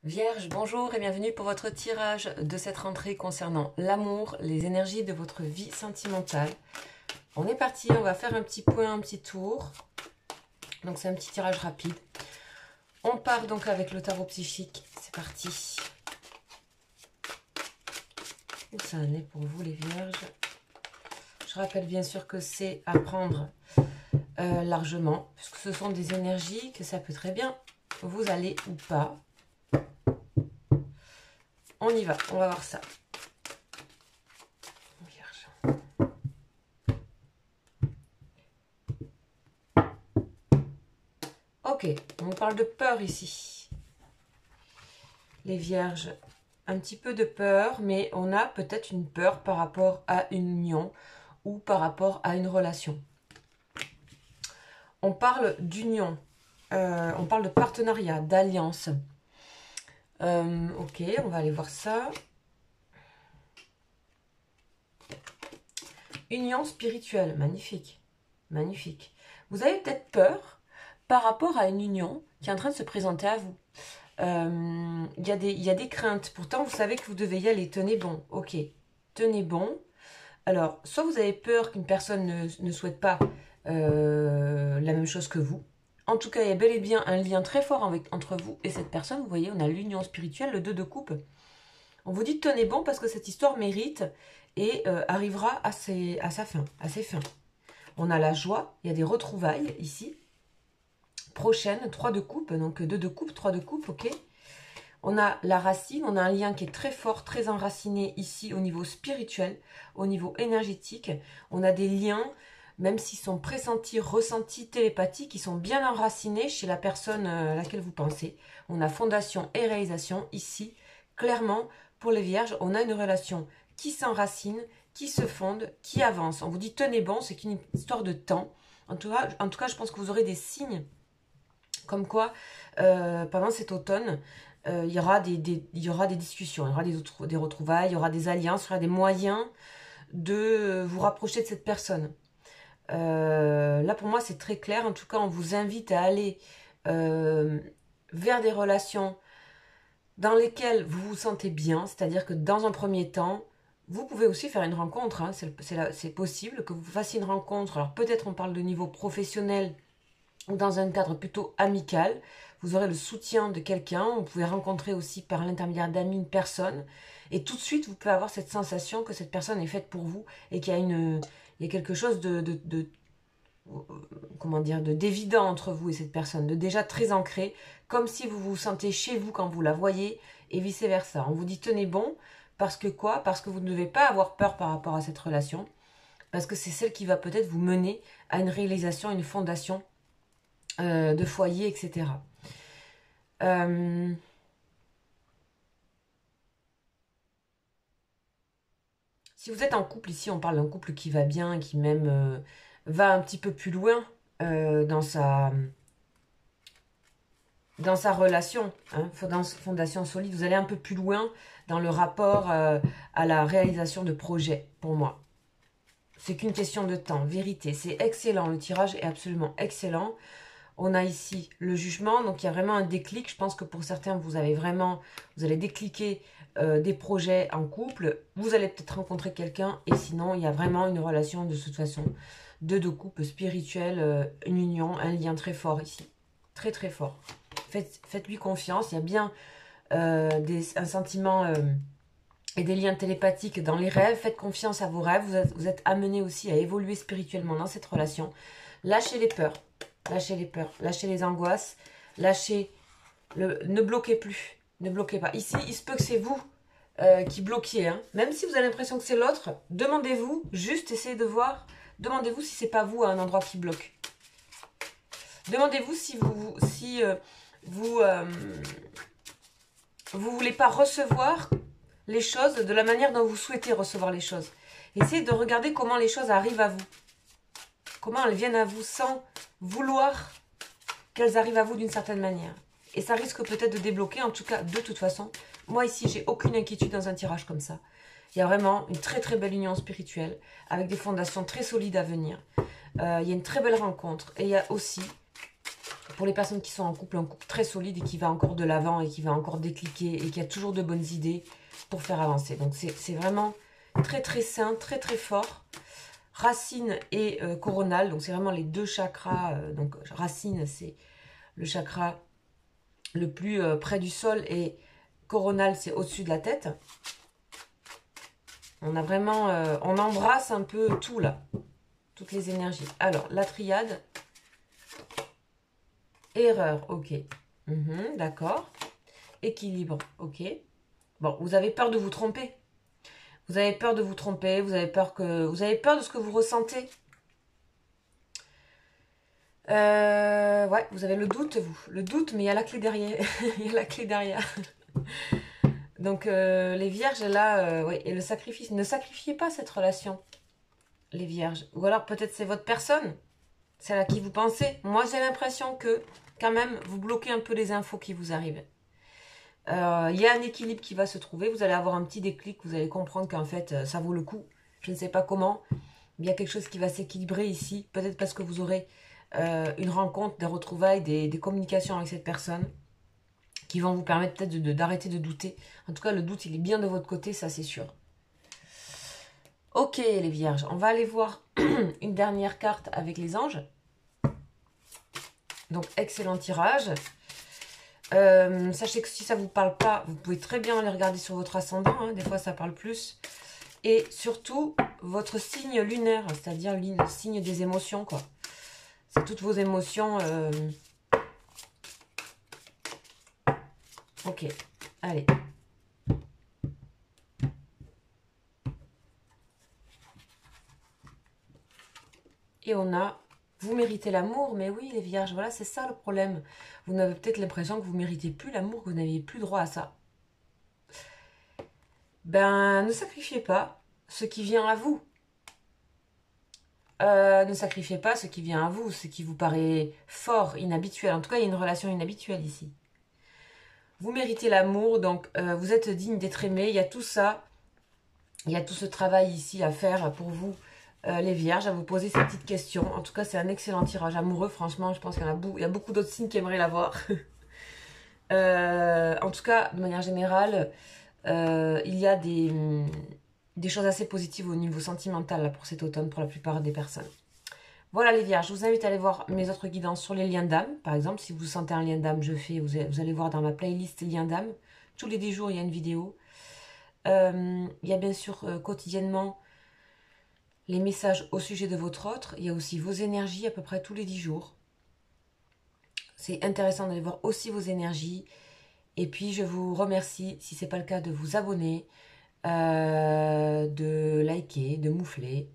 Vierge, bonjour et bienvenue pour votre tirage de cette rentrée concernant l'amour, les énergies de votre vie sentimentale. On est parti, on va faire un petit point, un petit tour. Donc c'est un petit tirage rapide. On part donc avec le tarot psychique. C'est parti. Où ça en est pour vous les vierges? Je rappelle bien sûr que c'est à prendre largement, puisque ce sont des énergies que ça peut très bien vous aller ou pas. On y va, on va voir ça. Vierge. Ok, on parle de peur ici. Les vierges, un petit peu de peur, mais on a peut-être une peur par rapport à une union ou par rapport à une relation. On parle d'union, on parle de partenariat, d'alliance. Ok, on va aller voir ça. Union spirituelle, magnifique, magnifique. Vous avez peut-être peur par rapport à une union qui est en train de se présenter à vous. Il y a des craintes. Pourtant, vous savez que vous devez y aller. Tenez bon. Ok. Tenez bon. Alors, soit vous avez peur qu'une personne ne souhaite pas la même chose que vous. En tout cas, il y a bel et bien un lien très fort entre vous et cette personne. Vous voyez, on a l'union spirituelle, le 2 de coupe. On vous dit tenez bon parce que cette histoire mérite et arrivera à ses fins. On a la joie, il y a des retrouvailles ici. Prochaine, 3 de coupe, donc 2 de coupe, 3 de coupe, ok. On a la racine, on a un lien qui est très fort, très enraciné ici au niveau spirituel, au niveau énergétique. On a des liens, même s'ils sont pressentis, ressentis, télépathiques, qui sont bien enracinés chez la personne à laquelle vous pensez. On a fondation et réalisation ici. Clairement, pour les vierges, on a une relation qui s'enracine, qui se fonde, qui avance. On vous dit tenez bon, c'est qu'une histoire de temps. En tout cas, je pense que vous aurez des signes comme quoi, pendant cet automne, il y aura des discussions, il y aura des retrouvailles, il y aura des alliances, il y aura des moyens de vous rapprocher de cette personne. Là, pour moi, c'est très clair. En tout cas, on vous invite à aller vers des relations dans lesquelles vous vous sentez bien. C'est-à-dire que dans un premier temps, vous pouvez aussi faire une rencontre. Hein, c'est possible que vous fassiez une rencontre. Alors peut-être on parle de niveau professionnel, ou dans un cadre plutôt amical, vous aurez le soutien de quelqu'un, vous pouvez rencontrer aussi par l'intermédiaire d'amis une personne, et tout de suite vous pouvez avoir cette sensation que cette personne est faite pour vous, et qu'il y a, il y a quelque chose comment dire, d'évident entre vous et cette personne, de déjà très ancré, comme si vous vous sentez chez vous quand vous la voyez, et vice versa. On vous dit tenez bon, parce que quoi? Parce que vous ne devez pas avoir peur par rapport à cette relation, parce que c'est celle qui va peut-être vous mener à une réalisation, une fondation de foyer, etc. Si vous êtes en couple, ici on parle d'un couple qui va bien, qui même va un petit peu plus loin dans sa relation, hein, fondation solide, vous allez un peu plus loin dans le rapport à la réalisation de projets, pour moi. C'est qu'une question de temps, vérité, c'est excellent, le tirage est absolument excellent. On a ici le jugement, donc il y a vraiment un déclic. Je pense que pour certains, vous allez décliquer des projets en couple. Vous allez peut-être rencontrer quelqu'un et sinon, il y a vraiment une relation de toute façon de deux couples spirituels, une union, un lien très fort ici. Très très fort. Faites-lui confiance, il y a bien un sentiment et des liens télépathiques dans les rêves. Faites confiance à vos rêves, vous êtes amenés aussi à évoluer spirituellement dans cette relation. Lâchez les peurs. Lâchez les peurs, lâchez les angoisses, ne bloquez plus, ne bloquez pas. Ici, il se peut que c'est vous qui bloquiez. Hein. Même si vous avez l'impression que c'est l'autre, demandez-vous, juste essayez de voir, demandez-vous si c'est pas vous à un endroit qui bloque. Demandez-vous si vous voulez pas recevoir les choses de la manière dont vous souhaitez recevoir les choses. Essayez de regarder comment les choses arrivent à vous. Comment elles viennent à vous sans vouloir qu'elles arrivent à vous d'une certaine manière. Et ça risque peut-être de débloquer, en tout cas, de toute façon. Moi, ici, j'ai aucune inquiétude dans un tirage comme ça. Il y a vraiment une très très belle union spirituelle, avec des fondations très solides à venir. Il y a une très belle rencontre. Et il y a aussi Pour les personnes qui sont en couple, un couple très solide et qui va encore de l'avant et qui va encore décliquer et qui a toujours de bonnes idées pour faire avancer. Donc c'est vraiment très très sain, très très fort. Racine et coronal, donc c'est vraiment les deux chakras. Donc racine, c'est le chakra le plus près du sol et coronal, c'est au-dessus de la tête. On a vraiment, on embrasse un peu tout là, toutes les énergies. Alors, la triade, erreur, ok. D'accord. Équilibre, ok. Bon, vous avez peur de vous tromper. Vous avez peur de vous tromper, vous avez peur de ce que vous ressentez. Ouais, vous avez le doute, vous. Le doute, mais il y a la clé derrière. Il y a la clé derrière. Donc, les vierges, là, ouais, et le sacrifice. Ne sacrifiez pas cette relation, les vierges. Ou alors, peut-être c'est votre personne, celle à qui vous pensez. Moi, j'ai l'impression que, quand même, vous bloquez un peu les infos qui vous arrivent. Il y a un équilibre qui va se trouver. Vous allez avoir un petit déclic. Vous allez comprendre qu'en fait, ça vaut le coup. Je ne sais pas comment. Mais il y a quelque chose qui va s'équilibrer ici. Peut-être parce que vous aurez une rencontre, des retrouvailles, des communications avec cette personne qui vont vous permettre peut-être d'arrêter de douter. En tout cas, le doute, il est bien de votre côté, ça c'est sûr. Ok, les vierges, on va aller voir une dernière carte avec les anges. Donc, excellent tirage. Sachez que si ça ne vous parle pas, vous pouvez très bien aller regarder sur votre ascendant. Hein, des fois, ça parle plus. Et surtout, votre signe lunaire, c'est-à-dire le signe des émotions, quoi. C'est toutes vos émotions. Ok, allez. Et on a, vous méritez l'amour, mais oui, les vierges, voilà, c'est ça le problème. Vous avez peut-être l'impression que vous ne méritez plus l'amour, que vous n'aviez plus droit à ça. Ben, ne sacrifiez pas ce qui vient à vous. Ne sacrifiez pas ce qui vient à vous, ce qui vous paraît fort, inhabituel. En tout cas, il y a une relation inhabituelle ici. Vous méritez l'amour, donc vous êtes digne d'être aimé. Il y a tout ça. Il y a tout ce travail ici à faire pour vous, les vierges, à vous poser ces petites questions. En tout cas, c'est un excellent tirage amoureux. Franchement, je pense qu'il y a beaucoup d'autres signes qui aimeraient l'avoir. En tout cas, de manière générale, il y a des choses assez positives au niveau sentimental là, pour cet automne, pour la plupart des personnes. Voilà les vierges, je vous invite à aller voir mes autres guidances sur les liens d'âme. Par exemple, si vous sentez un lien d'âme, vous allez voir dans ma playlist liens d'âme. Tous les 10 jours, il y a une vidéo. Il y a bien sûr quotidiennement les messages au sujet de votre autre. Il y a aussi vos énergies à peu près tous les 10 jours. C'est intéressant d'aller voir aussi vos énergies. Et puis je vous remercie, si ce n'est pas le cas, de vous abonner, de liker, de moufler.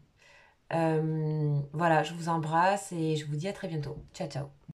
Voilà, je vous embrasse et je vous dis à très bientôt. Ciao, ciao.